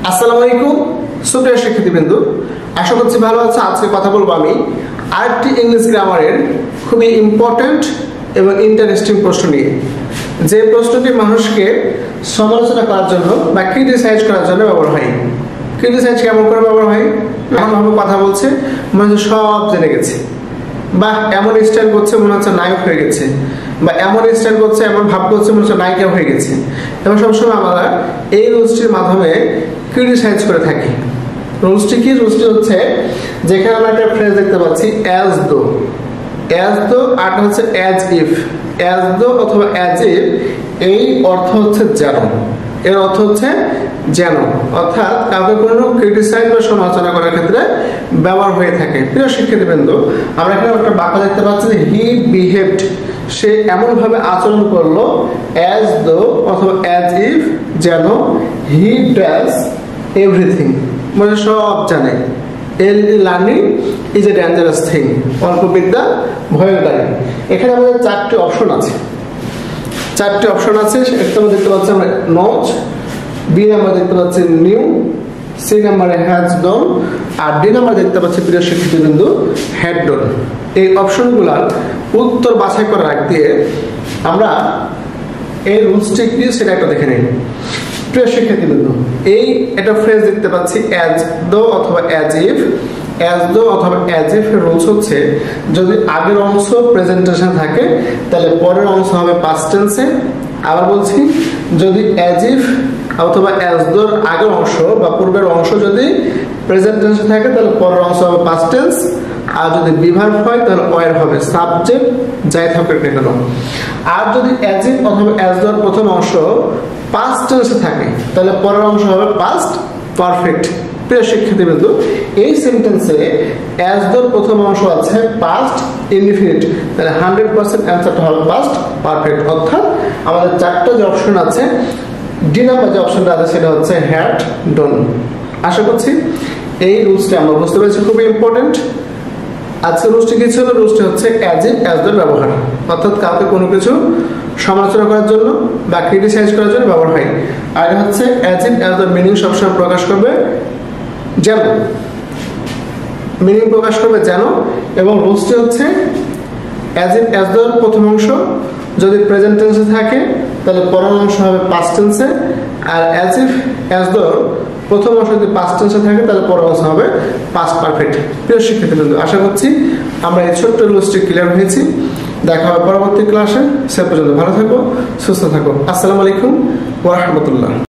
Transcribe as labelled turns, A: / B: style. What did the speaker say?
A: আসসালামু আলাইকুম সুপ্রিয় শিক্ষার্থীবৃন্দ, আশা করছি ভালো আছে। আজকে কথা বলবো আমি আরেকটি ইংলিশ গ্রামারের খুবই ইম্পর্টেন্ট এবং ইন্টারেস্টিং প্রশ্ন নিয়ে, যে প্রশ্নটি মানুষকে সমালোচনা করার জন্য বা ক্রিটিসাইজ করার জন্য ব্যবহার হয়। ক্রিটিসাইজ কেমন করে ব্যবহার হয়? এমনভাবে কথা বলছে মনে হচ্ছে সব জেনে গেছে, বা এমন স্টাইল করছে মনে হচ্ছে নায়ক হয়ে গেছে, বা এমন স্টাইল করছে এমন ভাব করছে মনে হচ্ছে নায়িকা হয়ে গেছে। এবং সবসময় আমরা এই রুলসটির মাধ্যমে ক্রিটিসাইজ করে থাকি। রুলসটি কি? রুলসটি হচ্ছে যেখানে আমরা একটা ফ্রেজ দেখতে পাচ্ছি অ্যাজ দো, অ্যাজ দো, আর হচ্ছে অ্যাজ ইফ। অ্যাজ দো অথবা অ্যাজ ইফ এই অর্থ হচ্ছে যেন, এর অর্থ হচ্ছে যেন, অর্থাৎ কাউকে কোনো ক্রিটিসাইজ বা সমালোচনা করার ক্ষেত্রে ব্যবহার হয়ে থাকে। প্রিয় শিক্ষার্থীবৃন্দ, আমরা এখানে একটা বাক্য দেখতে পাচ্ছি যে হি বিহেভড, সে এমনভাবে আচরণ করলো, অ্যাজ দো অথবা অ্যাজ ইফ যেন, হি ডাজ এভরিথিং মানে সব জানে। Learning is a dangerous thing, অল্প বিদ্যা ভয়ঙ্করী। এখানে আমাদের চারটি অপশন আছে। একটা আমরা দেখতে পাচ্ছি আমরা নোজ, বি নাম্বার দেখতে পাচ্ছি নিউ, সি নাম্বারে হ্যাজ ডন, আর ডি নাম্বার দেখতে পাচ্ছি প্রিয় শিক্ষার্থীবৃন্দ হ্যাড ডন। এই অপশনগুলোর উত্তর বাছাই করার আগ দিয়ে আমরা এই রুলসটি কি সেটা একটা দেখে নিই। প্রিয় শিক্ষার্থীবৃন্দ, এই একটা ফ্রেজ দেখতে পাচ্ছি অ্যাজ দো অথবা অ্যাজ ইফ। অ্যাজ দো অথবা অ্যাজ ইফ এর রুলস হচ্ছে যদি আগের অংশ প্রেজেন্টেশন থাকে তাহলে পরের অংশ হবে পাস্ট টেন্সে। আবার বলছি, যদি অ্যাজ ইফ অথবা অ্যাজ দোর আগের অংশ বা পূর্বের অংশ যদি প্রেজেন্ট টেন্সে থাকে তাহলে পরের অংশ হবে পাস্ট টেন্স। আর যদি বিভার্ব হয় তাহলে ওয়ার হবে সাবজেক্ট, যাই থাকুক না কেন। আর যদি অ্যাজ ইফ অথবা অ্যাজ দোর প্রথম অংশ পাস্ট টেন্সে থাকে তাহলে পরের অংশ হবে পাস্ট পারফেক্ট। প্রিয় শিক্ষার্থীবৃন্দ, এই সেন্টেন্সে অ্যাজ দোর প্রথম অংশ আছে পাস্ট ইনডিফিনিট, তাহলে 100% অ্যান্সারটা হবে পাস্ট পারফেক্ট। অর্থাৎ আমাদের চারটা যে অপশন আছে, ডি নাম্বার যে অপশনটা আছে সেটা হচ্ছে হ্যাড ডন। আশা করছি এই রুলসটা আমরা বুঝতে পেরেছি, খুবই ইম্পর্টেন্ট। আজকে রুলসটি কি ছিল? রুলসটি হচ্ছে অ্যাজ ইফ অ্যাজ দোর ব্যবহার, অর্থাৎ কাউকে কোনো কিছু সমালোচনা করার জন্য বা ক্রিটিসাইজ করার জন্য ব্যবহার হয়। আর এটা হচ্ছে অ্যাজ ইফ অ্যাজ দোর মিনিং সবসময় প্রকাশ করবে যেন, মিনিং প্রকাশ করবে যেন। এবং রুলসটি হচ্ছে অ্যাজ ইফ অ্যাজ দোর প্রথম অংশ যদি প্রেজেন্ট টেন্সে থাকে তাহলে পরের অংশ হবে পাস্ট টেন্সে, আর অ্যাজ ইফ অ্যাজ দোর প্রথম অংশ যদি পাস্ট টেন্সে থাকে তাহলে পরের অংশ হবে পাস্ট পারফেক্ট। প্রিয় শিক্ষার্থীবৃন্দ, আশা করছি আমরা এই ছোট্ট রুলসটি ক্লিয়ার হয়েছি। দেখা হবে পরবর্তী ক্লাসে। সে পর্যন্ত ভালো থাকো, সুস্থ থাকো। আসসালামু আলাইকুম ওয়া রাহমাতুল্লাহ।